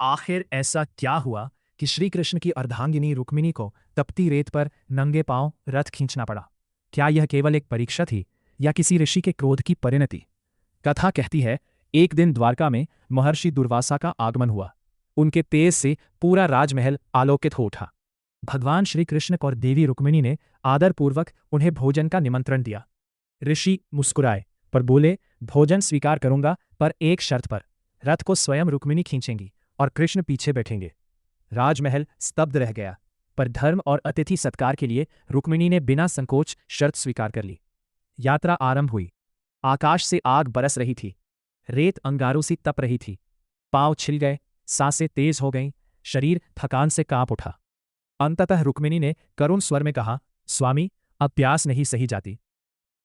आखिर ऐसा क्या हुआ कि श्री कृष्ण की अर्धांगिनी रुक्मिणी को तपती रेत पर नंगे पांव रथ खींचना पड़ा? क्या यह केवल एक परीक्षा थी या किसी ऋषि के क्रोध की परिणति? कथा कहती है, एक दिन द्वारका में महर्षि दुर्वासा का आगमन हुआ। उनके तेज से पूरा राजमहल आलोकित हो उठा। भगवान श्री कृष्ण और देवी रुक्मिणी ने आदरपूर्वक उन्हें भोजन का निमंत्रण दिया। ऋषि मुस्कुराए पर बोले, भोजन स्वीकार करूंगा, पर एक शर्त पर। रथ को स्वयं रुक्मिणी खींचेंगी और कृष्ण पीछे बैठेंगे। राजमहल स्तब्ध रह गया, पर धर्म और अतिथि सत्कार के लिए रुक्मिणी ने बिना संकोच शर्त स्वीकार कर ली। यात्रा आरंभ हुई। आकाश से आग बरस रही थी, रेत अंगारों सी तप रही थी। पांव छिल गए, सांसें तेज हो गईं, शरीर थकान से कांप उठा। अंततः रुक्मिणी ने करुण स्वर में कहा, स्वामी, अब प्यास नहीं सही जाती।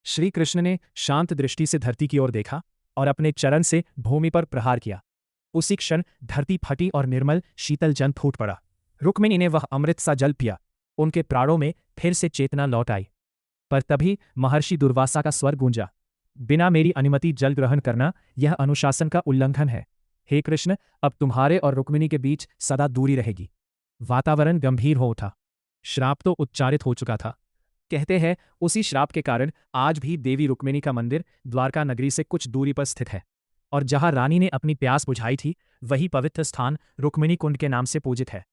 श्री कृष्ण ने शांत दृष्टि से धरती की ओर देखा और अपने चरण से भूमि पर प्रहार किया। उसी क्षण धरती फटी और निर्मल शीतल जल फूट पड़ा। रुक्मिणी ने वह अमृत सा जल पिया। उनके प्राणों में फिर से चेतना लौट आई। पर तभी महर्षि दुर्वासा का स्वर गूंजा, बिना मेरी अनुमति जल ग्रहण करना यह अनुशासन का उल्लंघन है। हे कृष्ण, अब तुम्हारे और रुक्मिणी के बीच सदा दूरी रहेगी। वातावरण गंभीर हो उठा। श्राप तो उच्चारित हो चुका था। कहते हैं, उसी श्राप के कारण आज भी देवी रुक्मिणी का मंदिर द्वारका नगरी से कुछ दूरी पर स्थित है। और जहां रानी ने अपनी प्यास बुझाई थी, वही पवित्र स्थान रुक्मिणी कुंड के नाम से पूजित है।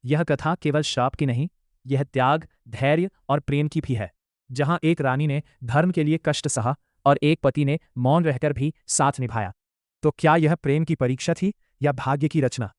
यह कथा केवल श्राप की नहीं, यह त्याग, धैर्य और प्रेम की भी है। जहां एक रानी ने धर्म के लिए कष्ट सहा और एक पति ने मौन रहकर भी साथ निभाया। तो क्या यह प्रेम की परीक्षा थी या भाग्य की रचना?